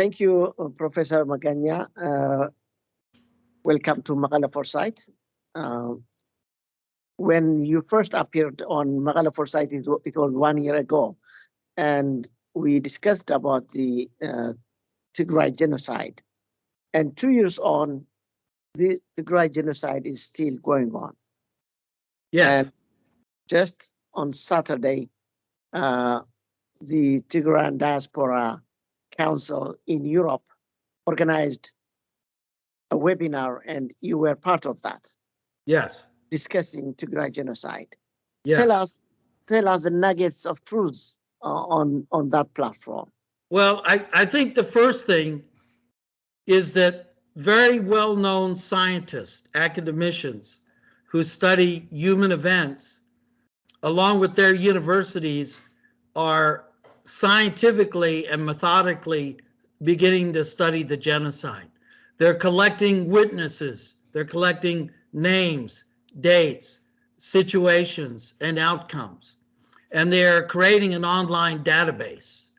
Thank you, Professor Maganya. Welcome to Mekelle Foresight. When you first appeared on Mekelle Foresight, it was 1 year ago, and we discussed about the Tigray genocide. And 2 years on, the Tigray genocide is still going on. Yes. And just on Saturday, the Tigrayan Diaspora Council in Europe organized a webinar, and you were part of that. Yes. Discussing Tigray genocide. Yes. Tell us the nuggets of truth on that platform. Well, I think the first thing is that very well-known scientists, academicians who study human events, along with their universities, are scientifically and methodically beginning to study the genocide. They're collecting witnesses, they're collecting names, dates, situations, and outcomes. And they're creating an online database.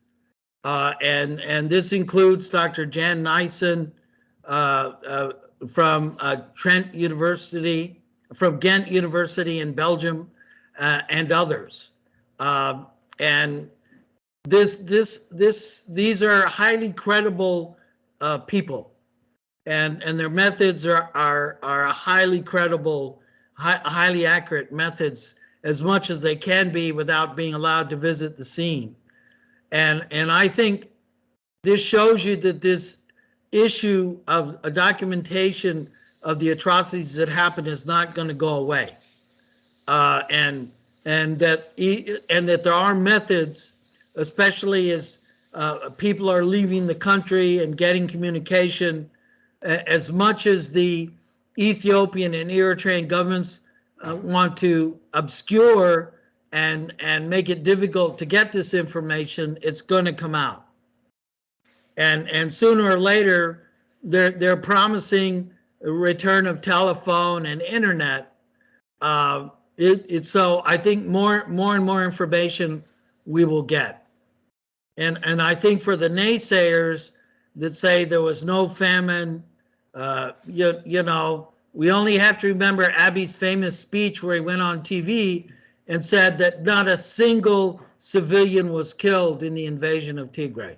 And this includes Dr. Jan Nyssen from Trent University, from Ghent University in Belgium, and others. And these are highly credible people, and their methods are highly credible, highly accurate methods, as much as they can be without being allowed to visit the scene. And I think this shows you that this issue of a documentation of the atrocities that happened is not going to go away, and that there are methods, especially as people are leaving the country and getting communication, as much as the Ethiopian and Eritrean governments want to obscure and make it difficult to get this information, it's going to come out. And sooner or later, they're promising a return of telephone and internet. So I think more and more information we will get. And I think for the naysayers that say there was no famine, you know, we only have to remember Abiy's famous speech where he went on TV and said that not a single civilian was killed in the invasion of Tigray.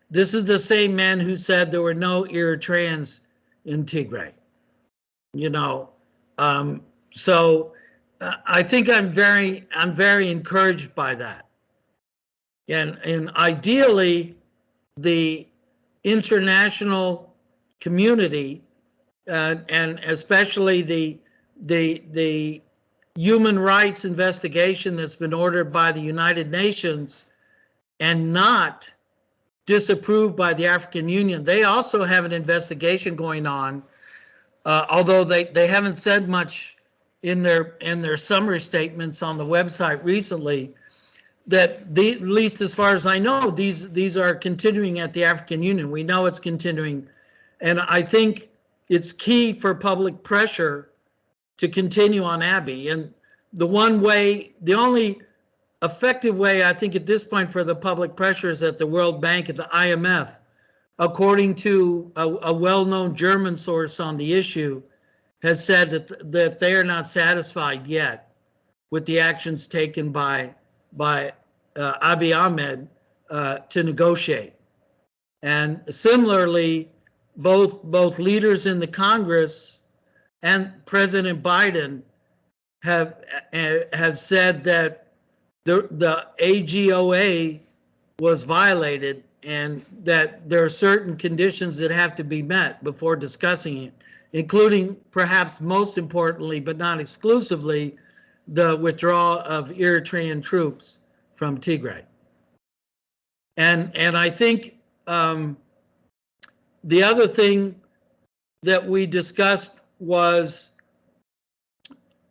This is the same man who said there were no Eritreans in Tigray. You know, so I think I'm very encouraged by that. And ideally, the international community and especially the human rights investigation that's been ordered by the United Nations and not disapproved by the African Union. They also have an investigation going on, although they haven't said much in their summary statements on the website recently, that at least as far as I know, these are continuing at the African Union. We know it's continuing, and I think it's key for public pressure to continue on Abiy. And the only effective way, I think, at this point for the public pressure is that the World Bank and the IMF, according to a well-known German source on the issue, has said that they are not satisfied yet with the actions taken by Abiy Ahmed to negotiate. And similarly, both leaders in the Congress and President Biden have said that the AGOA was violated and that there are certain conditions that have to be met before discussing it, including, perhaps most importantly, but not exclusively, the withdrawal of Eritrean troops from Tigray. And I think the other thing that we discussed was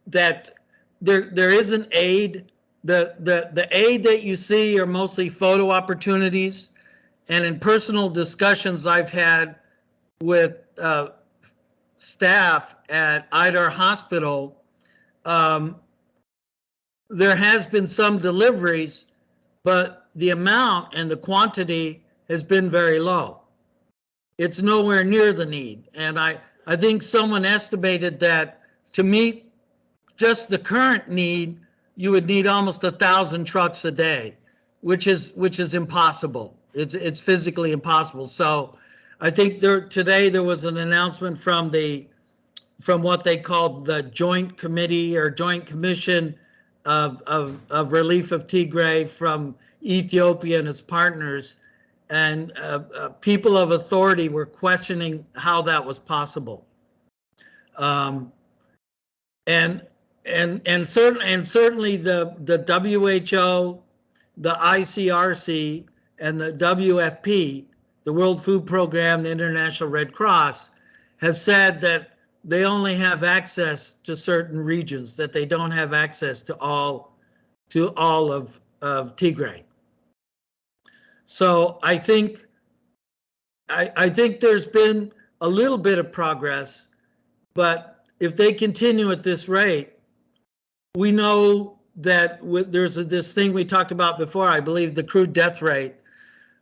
that there is an aid. The aid that you see are mostly photo opportunities, and in personal discussions I've had with staff at Idar Hospital, there has been some deliveries, but the amount and the quantity has been very low. it's nowhere near the need. And I think someone estimated that to meet just the current need, you would need almost 1,000 trucks a day, which is impossible. It's physically impossible. So I think today there was an announcement from what they called the Joint Committee or Joint Commission of Relief of Tigray from Ethiopia and its partners, and people of authority were questioning how that was possible. Um, and certainly the WHO, the ICRC, and the WFP, the World Food Program, the International Red Cross, have said that they only have access to certain regions, that they don't have access to all of Tigray. So I think there's been a little bit of progress, but if they continue at this rate, we know that there's this thing we talked about before, I believe, the crude death rate,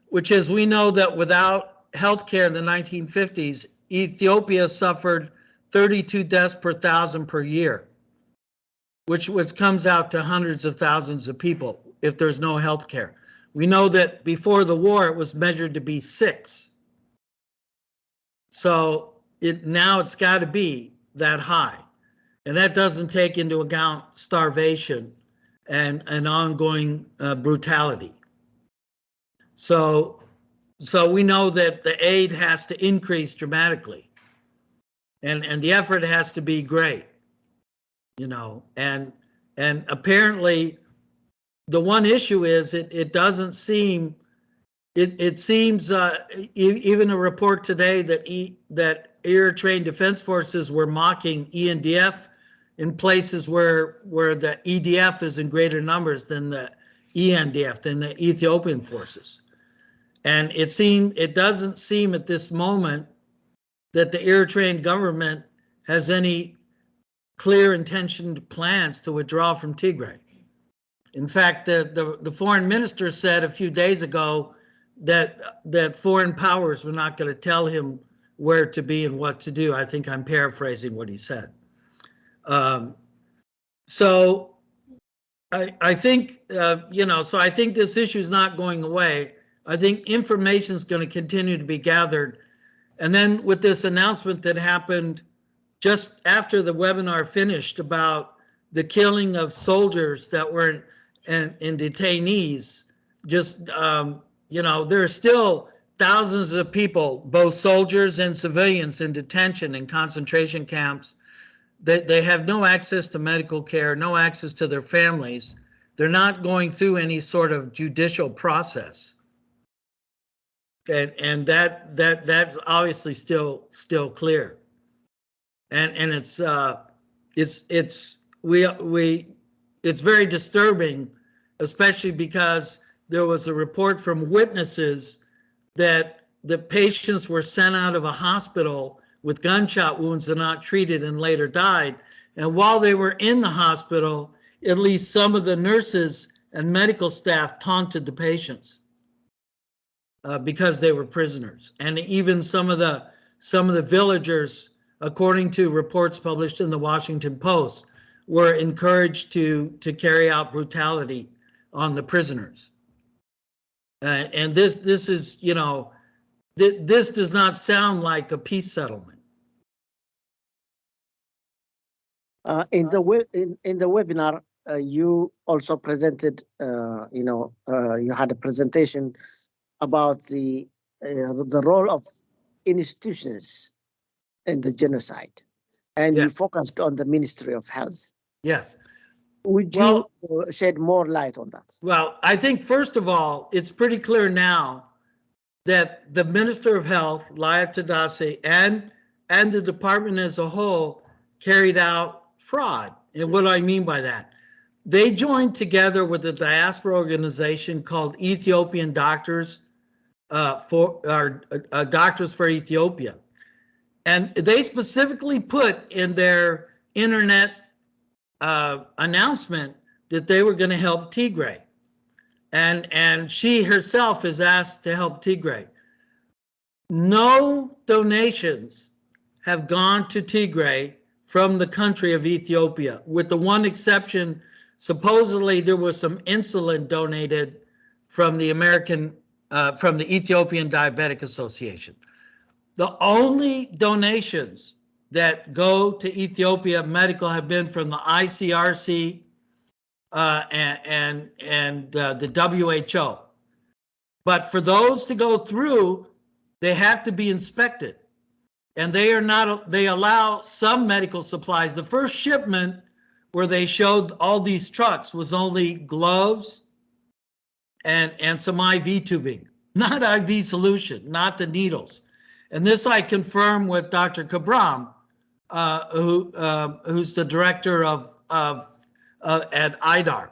which is, we know that without healthcare in the 1950s, Ethiopia suffered 32 deaths per thousand per year, which comes out to hundreds of thousands of people if there's no healthcare. We know that before the war, it was measured to be 6. So now it's got to be that high. And that doesn't take into account starvation and ongoing brutality. So we know that the aid has to increase dramatically, and the effort has to be great, and apparently the one issue is it doesn't seem, it seems even a report today that air trained defense forces were mocking ENDF in places where the EDF is in greater numbers than the ENDF, than the Ethiopian forces. And it doesn't seem at this moment that the Eritrean government has any clear intentioned plans to withdraw from Tigray. In fact, the foreign minister said a few days ago that foreign powers were not going to tell him where to be and what to do. I think I'm paraphrasing what he said. So I think, so I think this issue is not going away. I think information is going to continue to be gathered. And then with this announcement that happened just after the webinar finished about the killing of soldiers that were in detainees, just, there are still thousands of people, both soldiers and civilians, in detention in concentration camps. They have no access to medical care, no access to their families. They're not going through any sort of judicial process. And that's obviously still clear. And it's very disturbing, especially because there was a report from witnesses that the patients were sent out of a hospital with gunshot wounds and not treated and later died. And while they were in the hospital, at least some of the nurses and medical staff taunted the patients because they were prisoners. And even some of the villagers, according to reports published in the Washington Post, were encouraged to carry out brutality on the prisoners. And this is, this does not sound like a peace settlement. In the webinar, you also presented, you had a presentation about the role of institutions in the genocide, and you focused on the Ministry of Health. Yes. Would you shed more light on that? Well, I think first of all, it's pretty clear now that the Minister of Health, Lia Tadasi, and the department as a whole carried out fraud. And what do I mean by that? They joined together with a diaspora organization called Ethiopian Doctors Doctors for Ethiopia. And they specifically put in their internet announcement that they were going to help Tigray. And she herself is asked to help Tigray. no donations have gone to Tigray from the country of Ethiopia, with the one exception. Supposedly there was some insulin donated from the from the Ethiopian Diabetic Association. The only donations that go to Ethiopia Medical have been from the ICRC and the WHO. But for those to go through, they have to be inspected. And they are not, they allow some medical supplies. The first shipment where they showed all these trucks was only gloves and some IV tubing, not IV solution, not the needles. And this I confirm with Dr. Kabram, who's the director of at IDAR,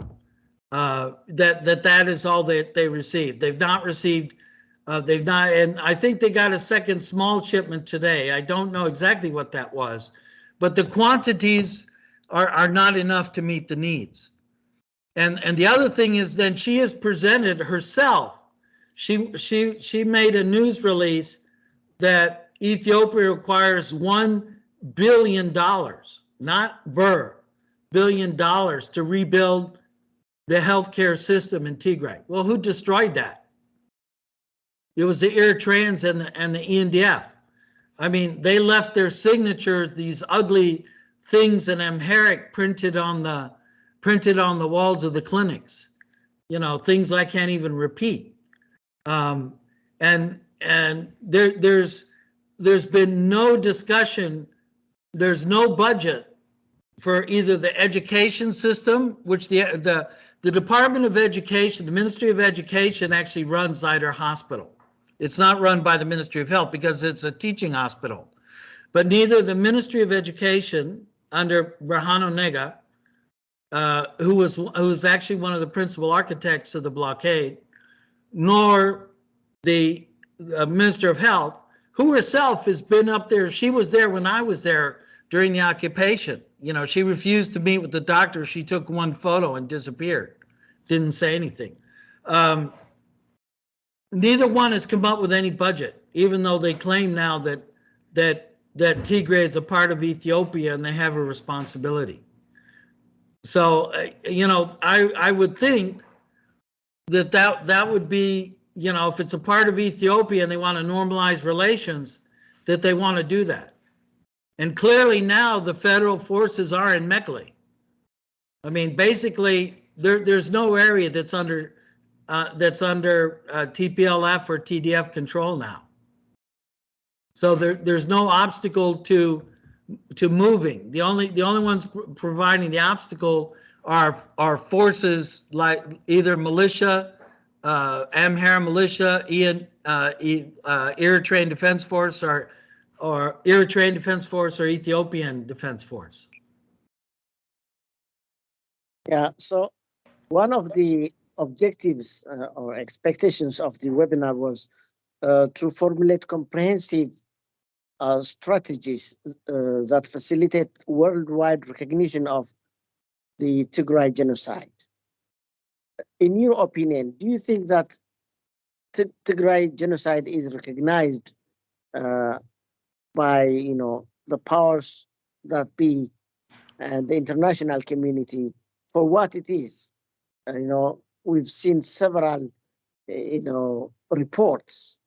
that is all that they received. They've not received, they've not, and I think they got a second small shipment today. I don't know exactly what that was, but the quantities are not enough to meet the needs. And the other thing is, then she has presented herself. She made a news release that Ethiopia requires $1 billion, not $1 billion, to rebuild the healthcare system in Tigray. Well, who destroyed that? It was the Eritreans and the ENDF. I mean, they left their signatures, these ugly things in Amharic printed on the walls of the clinics. You know, things I can't even repeat. And there's been no discussion. There's no budget for either the education system, which the Department of Education, the Ministry of Education actually runs Idar Hospital. It's not run by the Ministry of Health because it's a teaching hospital. But neither the Ministry of Education under Berhanu Nega, who was actually one of the principal architects of the blockade, nor the Minister of Health, who herself has been up there. She was there when I was there during the occupation. You know, she refused to meet with the doctor. She took one photo and disappeared. Didn't say anything. Neither one has come up with any budget, even though they claim now that Tigray is a part of Ethiopia and they have a responsibility. So, you know, I would think that would be, you know, if it's a part of Ethiopia and they want to normalize relations, that they want to do that. And clearly now the federal forces are in Mekelle. I mean, basically, there's no area that's under TPLF or TDF control now. So there's no obstacle to moving. The only ones providing the obstacle are forces like either militia, Amhara militia, Eritrean Defense Force, or Eritrean Defense Force, or Ethiopian Defense Force. Yeah. So one of the objectives or expectations of the webinar was to formulate comprehensive strategies that facilitate worldwide recognition of the Tigray genocide. In your opinion, do you think that Tigray genocide is recognized by, you know, the powers that be and the international community for what it is? You know, we've seen several, you know, reports,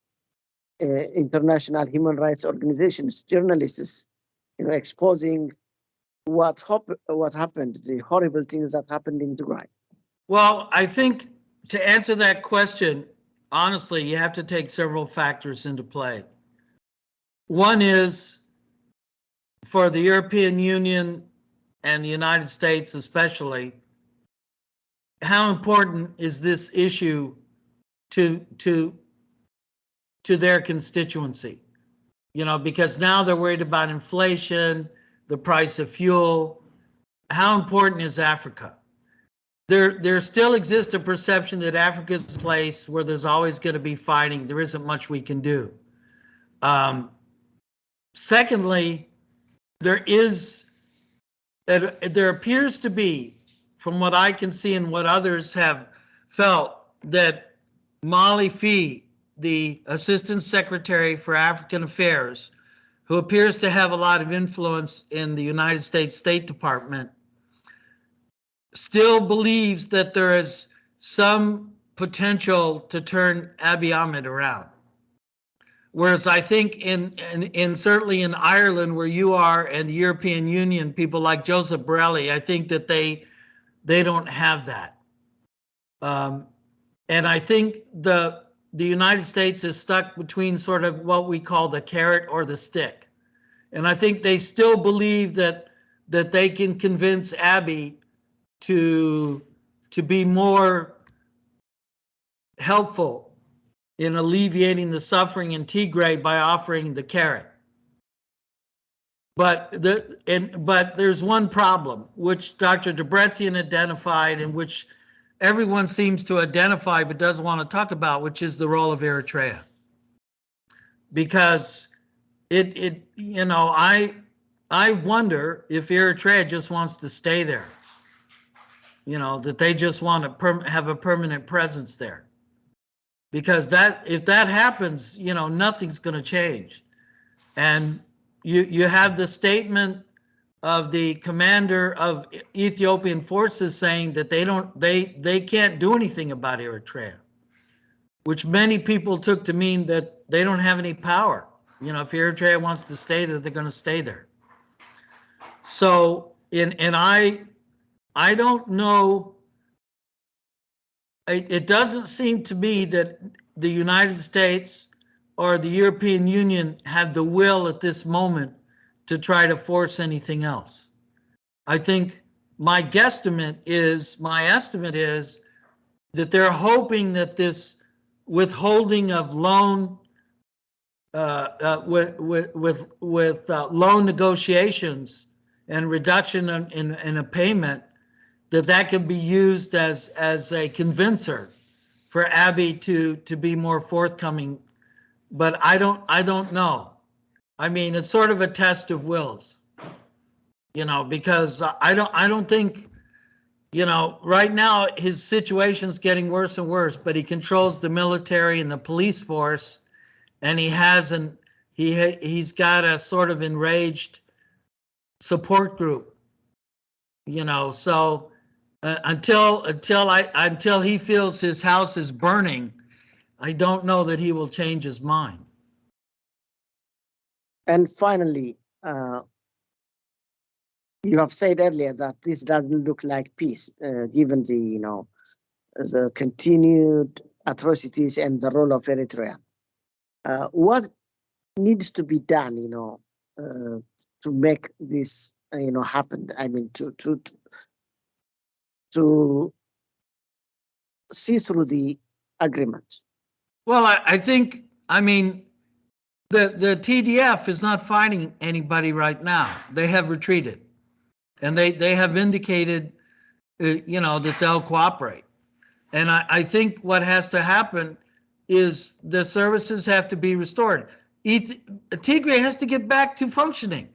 international human rights organizations, journalists, you know, exposing what happened, the horrible things that happened in Tigray. Well, I think to answer that question, honestly, you have to take several factors into play. One is, for the European Union and the United States especially, how important is this issue to their constituency? You know, because now they're worried about inflation, the price of fuel. How important is Africa? There still exists a perception that Africa is a place where there's always going to be fighting. There isn't much we can do. Secondly, there appears to be, from what I can see and what others have felt, that Mali Fee the Assistant Secretary for African Affairs, who appears to have a lot of influence in the United States State Department, still believes that there is some potential to turn Abiy Ahmed around. Whereas I think in certainly in Ireland, where you are, and the European Union, people like Joseph Borrelli, I think that they don't have that. And I think the United States is stuck between sort of what we call the carrot or the stick. And I think they still believe that they can convince Abiy to be more helpful in alleviating the suffering in Tigray by offering the carrot. But there's one problem, which Dr. Debretsion identified, and which everyone seems to identify but doesn't want to talk about, which is the role of Eritrea. Because I wonder if Eritrea just wants to stay there. That they just want to have a permanent presence there. Because if that happens, nothing's going to change. And you have the statement of the commander of Ethiopian forces saying that they can't do anything about Eritrea, which many people took to mean that they don't have any power. If Eritrea wants to stay there, they're going to stay there. So, I don't know. It doesn't seem to me that the United States or the European Union have the will at this moment to try to force anything else. I think my estimate is that they're hoping that this withholding of loan with loan negotiations and reduction in a payment, that can be used as a convincer for Abiy to be more forthcoming. But I don't know. I mean, it's sort of a test of wills, because I don't think, right now his situation's getting worse and worse, but he controls the military and the police force, and he's got a sort of enraged support group, so until he feels his house is burning, I don't know that he will change his mind. And finally, you have said earlier that this doesn't look like peace, given the continued atrocities and the role of Eritrea. What needs to be done, to make this, happen? I mean, to see through the agreement. Well, I think, the TDF is not fighting anybody right now. They have retreated, and they have indicated, that they'll cooperate. And I think what has to happen is the services have to be restored. Tigray has to get back to functioning,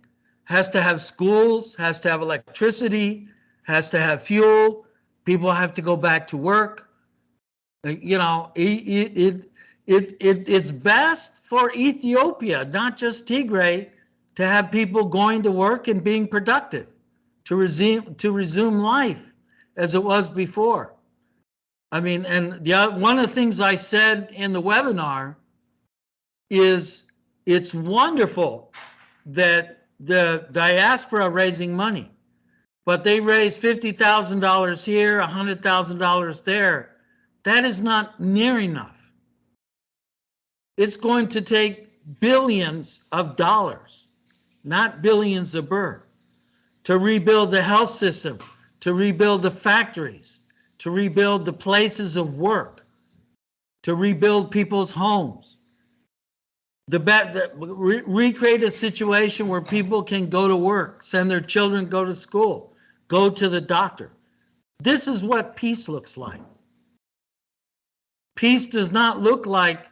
has to have schools, has to have electricity, has to have fuel. People have to go back to work. It's best for Ethiopia, not just Tigray, to have people going to work and being productive, to resume life as it was before. And one of the things I said in the webinar is it's wonderful that the diaspora are raising money, but they raise $50,000 here, $100,000 there. That is not near enough. It's going to take billions of dollars, not billions of birr, to rebuild the health system, to rebuild the factories, to rebuild the places of work, to rebuild people's homes, recreate a situation where people can go to work, send their children, go to school, go to the doctor. This is what peace looks like. Peace does not look like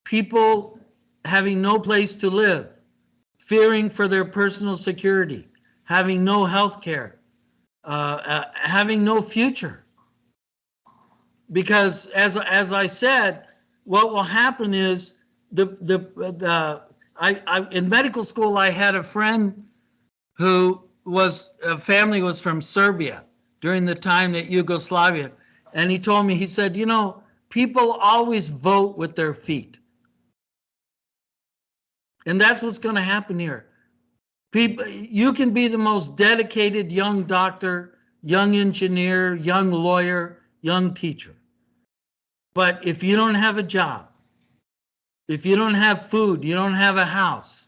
people having no place to live, fearing for their personal security, having no health care, having no future. Because as I said, what will happen is in medical school, I had a friend who family was from Serbia during the time that Yugoslavia. And he told me, he said, people always vote with their feet. And that's what's going to happen here. People, you can be the most dedicated young doctor, young engineer, young lawyer, young teacher. But if you don't have a job, if you don't have food, you don't have a house,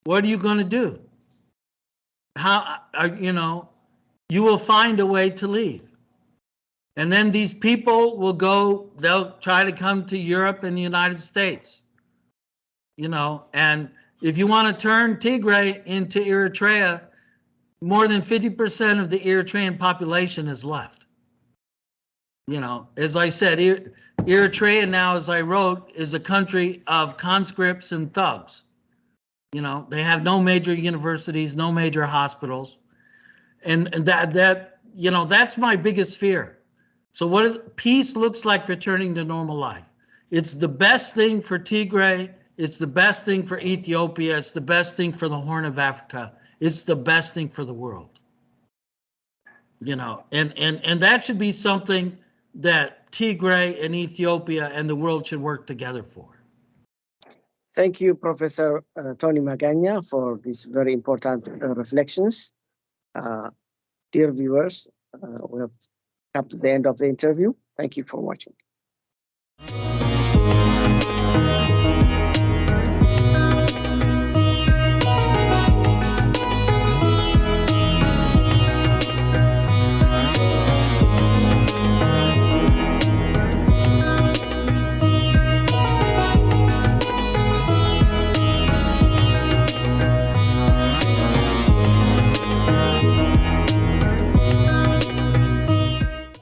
what are you going to do? You will find a way to leave. And then these people will they'll try to come to Europe and the United States. And if you want to turn Tigray into Eritrea, more than 50% of the Eritrean population is left. As I said, Eritrea now, as I wrote, is a country of conscripts and thugs. They have no major universities, no major hospitals. And that's my biggest fear. So peace looks like returning to normal life. It's the best thing for Tigray. It's the best thing for Ethiopia. It's the best thing for the Horn of Africa. It's the best thing for the world. And that should be something that Tigray and Ethiopia and the world should work together for. Thank you, Professor Tony Magana, for these very important reflections. Dear viewers, we have come to the end of the interview. Thank you for watching.